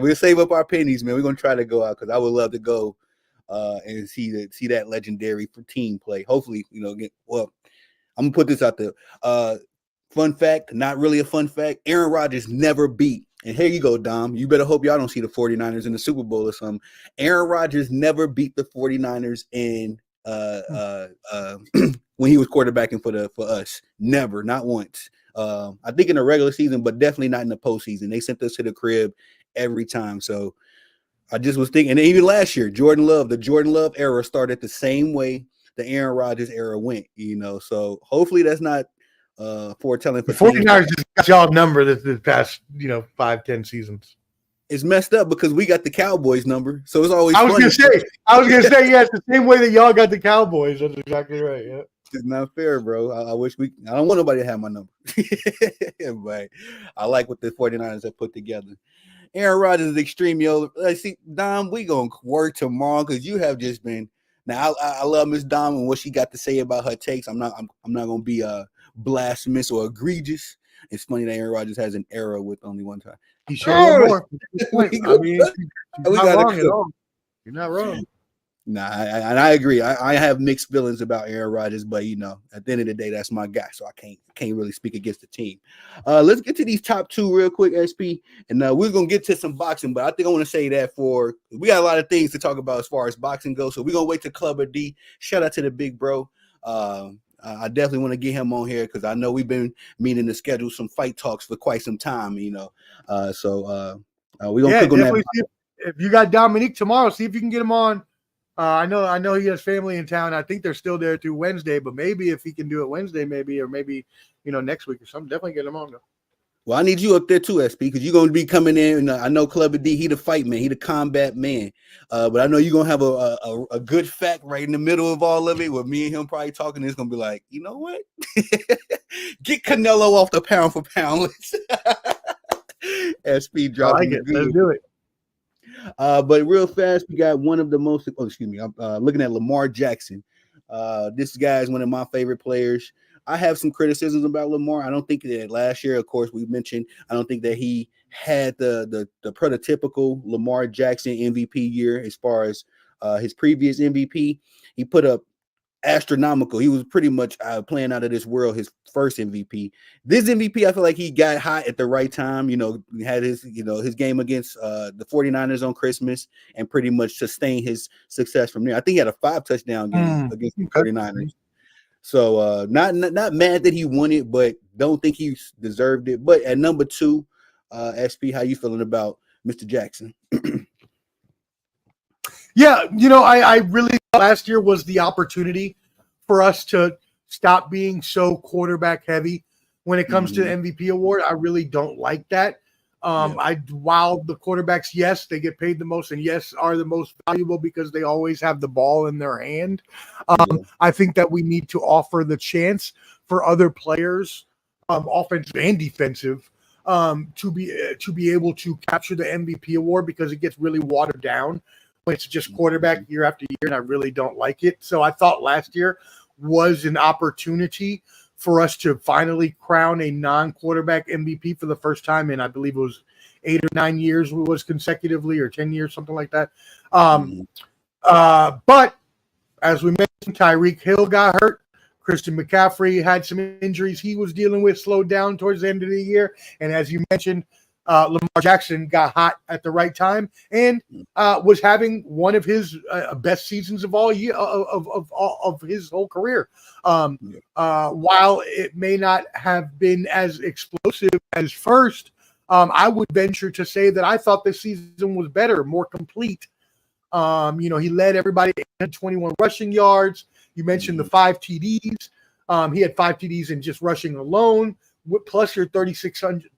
We'll save up our pennies, man. We're going to try to go out because I would love to go and see that legendary team play. Hopefully, I'm going to put this out there. Fun fact, not really a fun fact, Aaron Rodgers never beat. And here you go, Dom. You better hope y'all don't see the 49ers in the Super Bowl or something. Aaron Rodgers never beat the 49ers in when he was quarterbacking for us. Never, not once. I think in the regular season, but definitely not in the postseason. They sent us to the crib every time. So I just was thinking, and even last year, the Jordan Love era started the same way the Aaron Rodgers era went, So hopefully that's not foretelling for the 49ers just got y'all number this past 5-10 seasons. It's messed up because we got the Cowboys number, so it's always. I was gonna say, yeah, it's the same way that y'all got the Cowboys. That's exactly right. Yeah, it's not fair, bro. I don't want nobody to have my number, but I like what the 49ers have put together. Aaron Rodgers is extreme, yo. Let's see, Dom, we gonna work tomorrow because you have just been. Now I love Miss Dom and what she got to say about her takes. I'm not gonna be blasphemous or egregious. It's funny that Aaron Rodgers has an era with only one time. He should have more. we I mean, you're not gotta wrong at all. You're not wrong. Nah, I agree. I have mixed feelings about Aaron Rodgers, but at the end of the day, that's my guy, so I can't really speak against the team. Let's get to these top two real quick, SP, and we're gonna get to some boxing, but I think I want to say that we got a lot of things to talk about as far as boxing goes, so we're gonna wait to Clubber D. Shout out to the big bro. I definitely want to get him on here because I know we've been meaning to schedule some fight talks for quite some time, we're gonna cook on that. If you got Dominique tomorrow, see if you can get him on. I know he has family in town. I think they're still there through Wednesday, but maybe if he can do it Wednesday, or maybe next week or something, definitely get him on though. Well, I need you up there too, SP, because you're going to be coming in. And I know Clubber D, he the fight man, he the combat man. But I know you're going to have a good fact right in the middle of all of it, where me and him probably talking. It's going to be like, you know what? Get Canelo off the pound for pound list. SP dropping. I like it. Let's do it. But real fast, we got one of the most. Oh, excuse me. I'm looking at Lamar Jackson. This guy is one of my favorite players. I have some criticisms about Lamar. I don't think that last year, of course, we mentioned. I don't think that he had the prototypical Lamar Jackson MVP year as far as his previous MVP. He put up astronomical. He was pretty much playing out of this world. His first MVP. This MVP, I feel like he got hot at the right time. He had his his game against the 49ers on Christmas and pretty much sustained his success from there. I think he had a 5-touchdown game against the 49ers. So not mad that he won it, but don't think he deserved it. But at number 2, SP, how you feeling about Mr. Jackson? Yeah, I really thought last year was the opportunity for us to stop being so quarterback heavy when it comes to the MVP award. I really don't like that. While the quarterbacks, yes, they get paid the most and yes, are the most valuable because they always have the ball in their hand. I think that we need to offer the chance for other players, offensive and defensive, to be able to capture the MVP award because it gets really watered down when it's just quarterback year after year, and I really don't like it. So I thought last year was an opportunity for us to finally crown a non-quarterback MVP for the first time in, I believe it was 8 or 9 years, it was consecutively, or 10 years, something like that. But as we mentioned, Tyreek Hill got hurt. Christian McCaffery had some injuries he was dealing with, slowed down towards the end of the year. And as you mentioned, Lamar Jackson got hot at the right time and was having one of his best seasons of all year of his whole career. While it may not have been as explosive as first, I would venture to say that I thought this season was better, more complete. He led everybody at 21 rushing yards. You mentioned the 5 TDs. He had 5 TDs in just rushing alone, plus your 3,600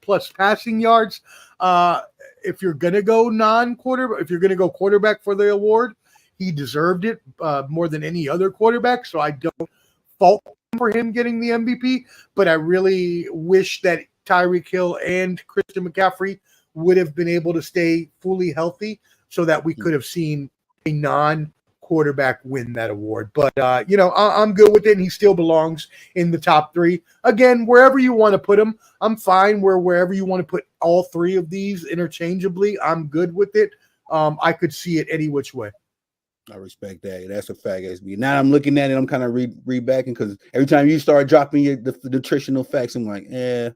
plus passing yards. If you're going to go if you're going to go quarterback for the award, he deserved it more than any other quarterback. So I don't fault him for him getting the MVP, but I really wish that Tyreek Hill and Christian McCaffrey would have been able to stay fully healthy so that we could have seen a non-quarterback win that award. But, I'm good with it, and he still belongs in the top 3. Again, wherever you want to put him, I'm fine. Wherever you want to put all 3 of these interchangeably, I'm good with it. I could see it any which way. I respect that. That's a fact, SB. Now I'm looking at it, I'm kind of rebacking because every time you start dropping the nutritional facts, I'm like, yeah,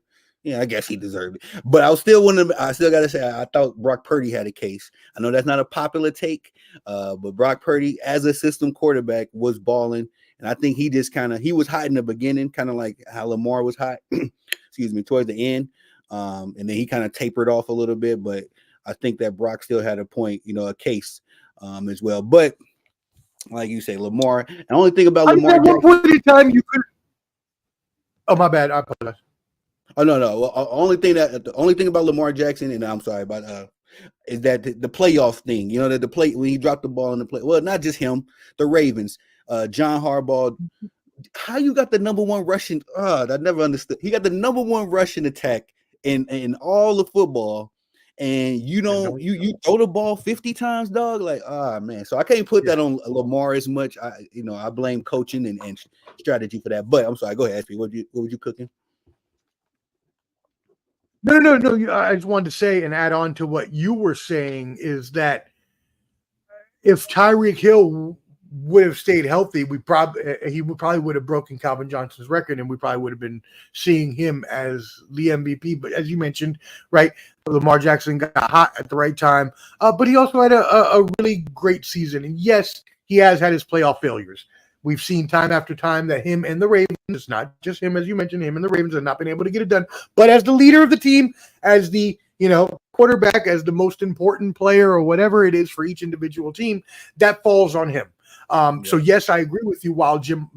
I guess he deserved it. But I still got to say, I thought Brock Purdy had a case. I know that's not a popular take, but Brock Purdy, as a system quarterback, was balling. And I think he just he was hot in the beginning, kind of like how Lamar was hot, excuse me, towards the end. And then he kind of tapered off a little bit. But I think that Brock still had a point, a case as well. But like you say, Lamar, the only thing about Lamar. At one point in time, you could. Oh, my bad. I apologize. Oh no! Well, the only thing about Lamar Jackson, and I'm sorry about is that the playoff thing. That the play when he dropped the ball in the play. Well, not just him, the Ravens, John Harbaugh. How you got the number 1 rushing? I never understood. He got the number 1 rushing attack in all of football, and you And don't you throw the ball 50 times, dog. Like, man. So I can't put that on Lamar as much. I blame coaching and strategy for that. But I'm sorry. Go ahead, SP. What were you cooking? No. I just wanted to say and add on to what you were saying is that if Tyreek Hill would have stayed healthy, he would have broken Calvin Johnson's record, and we probably would have been seeing him as the MVP. But as you mentioned, right, Lamar Jackson got hot at the right time, but he also had a really great season. And yes, he has had his playoff failures. We've seen time after time that him and the Ravens, it's not just him, as you mentioned, him and the Ravens have not been able to get it done. But as the leader of the team, as the quarterback, as the most important player or whatever it is for each individual team, that falls on him. So yes, I agree with you. While John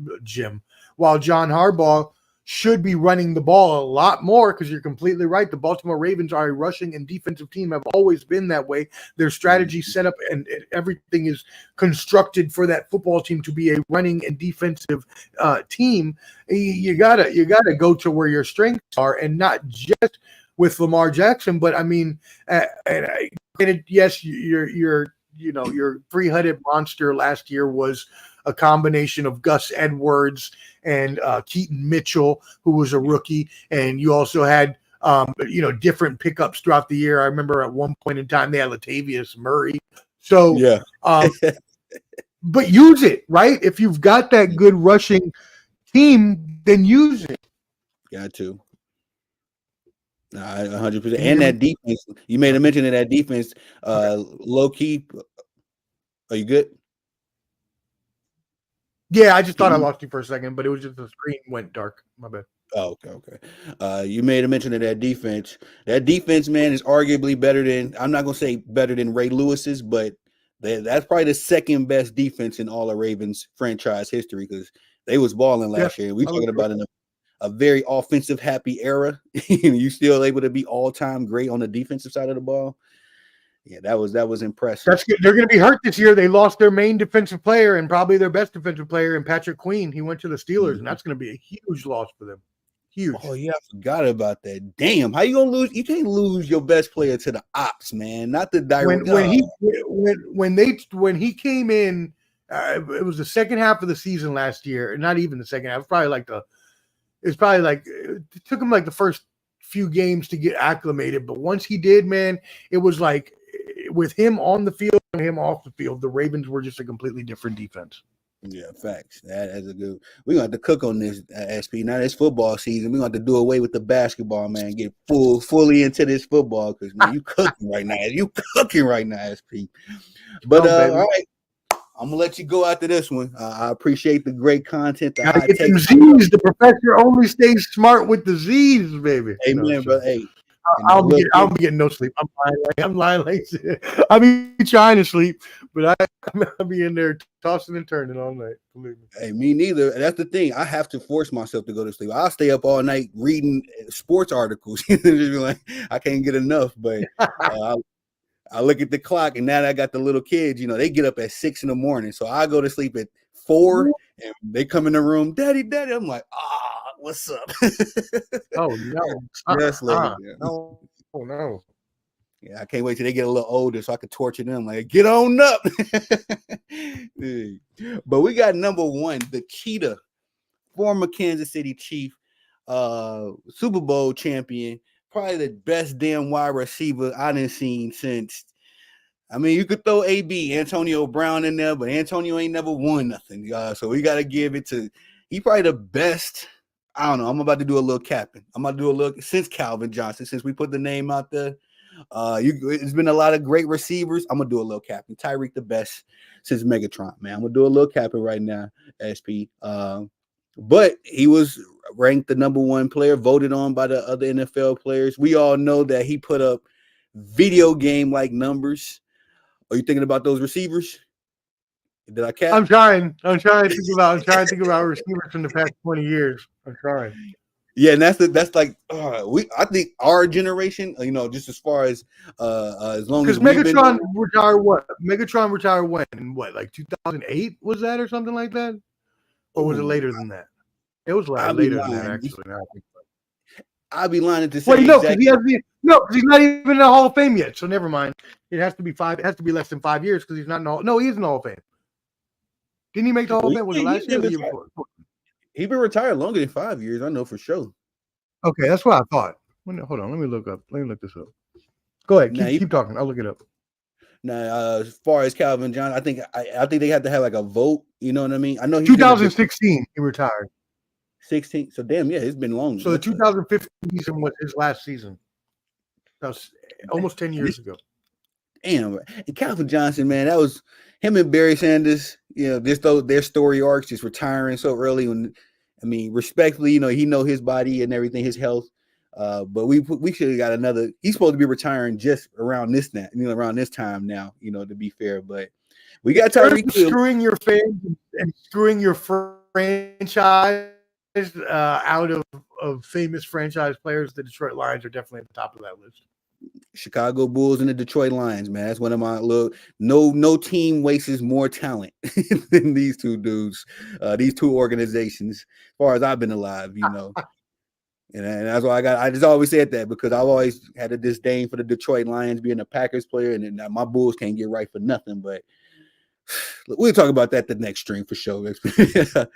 Harbaugh should be running the ball a lot more, because you're completely right. The Baltimore Ravens are a rushing and defensive team, have always been that way. Their strategy set up and everything is constructed for that football team to be a running and defensive team. You gotta go to where your strengths are, and not just with Lamar Jackson. But I mean, yes, your three-headed monster last year was a combination of Gus Edwards and Keaton Mitchell, who was a rookie, and you also had different pickups throughout the year. I remember at one point in time they had Latavius Murray. So but use it, right? If you've got that good rushing team, then use it. Got to. 100%. And that defense, you made a mention of that defense. Low key. Are you good? Yeah, I just thought I lost you for a second, but it was just the screen went dark. My bad. Oh, okay. You made a mention of that defense. That defense, man, is arguably better than, I'm not going to say better than Ray Lewis's, but that's probably the second best defense in all of Ravens franchise history, because they was balling last year. We're talking about a very offensive happy era. You still able to be all-time great on the defensive side of the ball. Yeah, that was impressive. That's good. They're going to be hurt this year. They lost their main defensive player and probably their best defensive player in Patrick Queen. He went to the Steelers, and that's going to be a huge loss for them. Huge. Oh yeah, I forgot about that. Damn, how you gonna lose? You can't lose your best player to the ops, man. Not the direct. When he came in, it was the second half of the season last year. Not even the second half. It took him like the first few games to get acclimated. But once he did, man, it was like with him on the field and him off the field, the Ravens were just a completely different defense. Yeah, facts. That's a good. We're going to have to cook on this, SP. Now it's football season. We're going to have to do away with the basketball, man. Get fully into this football, because, man, you cooking right now. You cooking right now, SP. But, all right. I'm going to let you go after this one. I appreciate the great content. Gotta get them Z's. The professor only stays smart with the Z's, baby. Amen, bro. Hey. I'll be getting no sleep. I'm lying like I'll be trying to sleep, but I'll be in there tossing and turning all night. Believe me. Hey, me neither. That's the thing. I have to force myself to go to sleep. I'll stay up all night reading sports articles. Just be like, I can't get enough. But I look at the clock, and now that I got the little kids, they get up at 6 a.m. So I go to sleep at 4, and they come in the room, Daddy. I'm like, what's up? Oh no! Yes, lady. No! Oh no! Yeah, I can't wait till they get a little older so I can torture them. Like, get on up. But we got number 1, the Cheetah, former Kansas City Chief, Super Bowl champion, probably the best damn wide receiver I done seen since. I mean, you could throw AB, Antonio Brown, in there, but Antonio ain't never won nothing. So we got to give it to. He probably the best. I don't know. I'm about to do a little capping. I'm about to do a look since Calvin Johnson, since we put the name out there. It's been a lot of great receivers. I'm gonna do a little capping. Tyreek the best since Megatron, man. I'm gonna do a little capping right now, SP. But he was ranked the number 1 player, voted on by the other NFL players. We all know that he put up video game like numbers. Are you thinking about those receivers? Did I cap? I'm trying to think about receivers from the past 20 years. I'm trying. Yeah, and that's like I think our generation, just as far as long as Megatron retired what? Megatron retired when? In what, like 2008 was that, or something like that? Or was it later than that? It was later than that, actually. I'd be lying to say Wait, no, because exactly. he's not even in the Hall of Fame yet. So never mind. It has to be 5. It has to be less than 5 years because he's not in the Hall. No, he is in the Hall of Fame. Didn't he make the Hall Well, of Fame? Was it last year or the year before? He's been retired longer than 5 years. I know for sure. Okay, that's what I thought. Hold on, let me look this up. Go ahead, Now, keep talking. I'll look it up. Now, as far as Calvin Johnson, I think they have to have like a vote. You know what I mean? I know he's 2016 he retired. 16. So damn, yeah, it's been long. So the 2015 season was his last season. That was almost 10 years ago. Damn, and Calvin Johnson, man, that was him and Barry Sanders. You know, their story arcs, just retiring so early. Respectfully, you know, he know his body and everything, his health. But we should have got another. He's supposed to be retiring just around around this time now. You know, to be fair, but we got Tyreek screwing your fans and screwing your franchise out of famous franchise players. The Detroit Lions are definitely at the top of that list. Chicago Bulls and the Detroit Lions, man. That's one of my no team wastes more talent than these two dudes, these two organizations, as far as I've been alive, you know. And that's why I just always said that, because I've always had a disdain for the Detroit Lions being a Packers player, and my Bulls can't get right for nothing. But we'll talk about that the next stream for sure.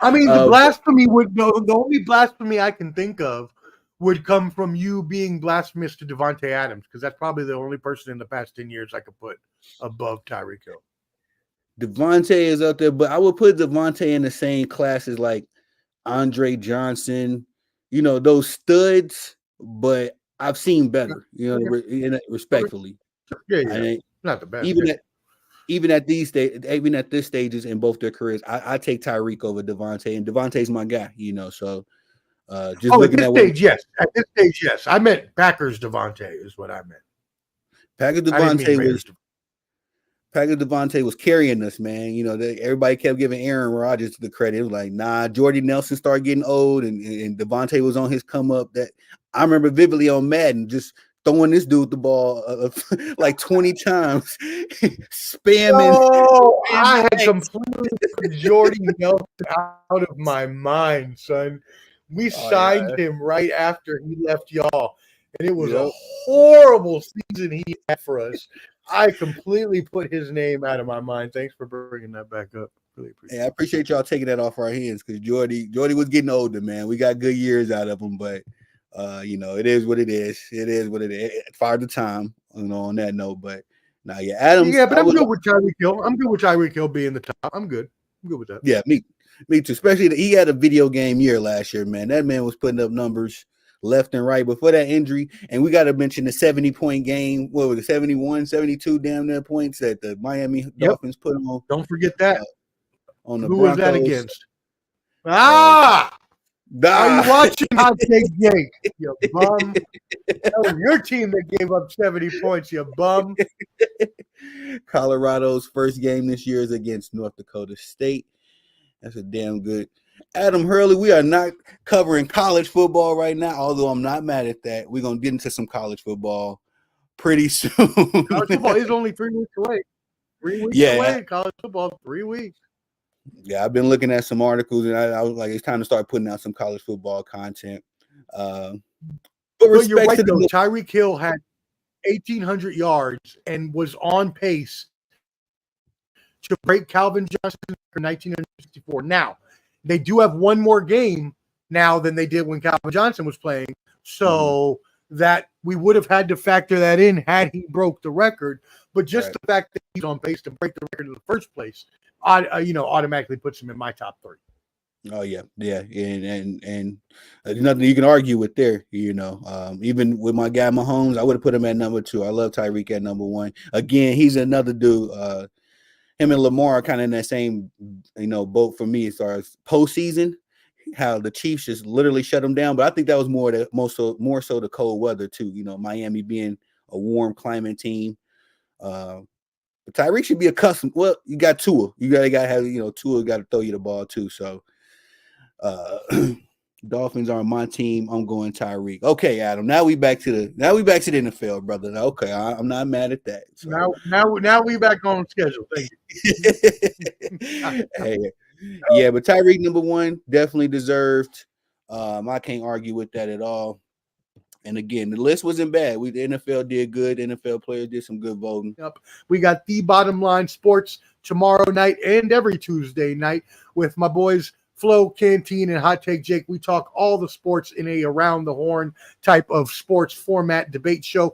I mean, the blasphemy the only blasphemy I can think of would come from you being blasphemous to Davante Adams, because that's probably the only person in the past 10 years I could put above Tyreek Hill. Davante is up there, but I would put Davante in the same class as like Andre Johnson, you know, those studs, but I've seen better, you know, respectfully. Yeah. Not the best. Even at this stages in both their careers, I take Tyreek over Davante, and Davante's my guy, you know. So just looking at this stage, yes. At this stage, yes. I meant Packers Davante is what I meant. Packers Davante was carrying us, man. You know, everybody kept giving Aaron Rodgers the credit. It was like, nah, Jordy Nelson started getting old, and Davante was on his come up. That I remember vividly on Madden, just throwing this dude the ball like 20 times, spamming. I had completely put Jordy Nelson out of my mind, son. We signed him right after he left y'all, and it was a horrible season he had for us. I completely put his name out of my mind. Thanks for bringing that back up. Really appreciate I appreciate y'all taking that off our hands, because Jordy was getting older, man. We got good years out of him, but you know, it is what it is. It is what it is. Fire the time, you know, on that note. But now, Adams. Yeah, but I'm good with Tyreek Hill. I'm good with Tyreek Hill being the top. I'm good with that. Yeah, me too. Especially he had a video game year last year, man. That man was putting up numbers left and right before that injury. And we got to mention the 70-point game. What was it, 71, 72 damn near points that the Miami Dolphins put on. Don't forget that. On the Who Broncos. was that against? Are you watching Hot Take Jake? You bum. That was your team that gave up 70 points, you bum. Colorado's first game this year is against North Dakota State. That's a damn good. Adam Hurley, we are not covering college football right now, although I'm not mad at that. We're going to get into some college football pretty soon. College football is only 3 weeks away. 3 weeks away, college football, 3 weeks. Yeah, I've been looking at some articles, and I was like, it's time to start putting out some college football content. But you're right, though. Tyreek Hill had 1,800 yards and was on pace to break Calvin Johnson for 1964. Now, they do have one more game now than they did when Calvin Johnson was playing, so that we would have had to factor that in had he broke the record. But just the fact that he's on pace to break the record in the first place, automatically puts him in my top 3. Oh yeah, and there's nothing you can argue with there. You know, even with my guy Mahomes, I would have put him at number 2. I love Tyreek at number 1. Again, he's another dude. Him and Lamar are kind of in that same, boat for me as far as postseason. How the Chiefs just literally shut them down, but I think that was more so the cold weather too. You know, Miami being a warm climate team. But Tyreek should be accustomed. Well, you got Tua. You gotta have, Tua got to throw you the ball too. So, Dolphins are on my team. I'm going Tyreek. Okay, Adam. Now we back to the NFL, brother. Okay, I'm not mad at that. So. Now we back on schedule. Thank you. Hey, yeah, but Tyreek number 1 definitely deserved. I can't argue with that at all. And again, the list wasn't bad. The NFL did good. NFL players did some good voting. Yep. We got The Bottom Line Sports tomorrow night and every Tuesday night with my boys Flo, Canteen, and Hot Take Jake. We talk all the sports in a around the horn type of sports format debate show.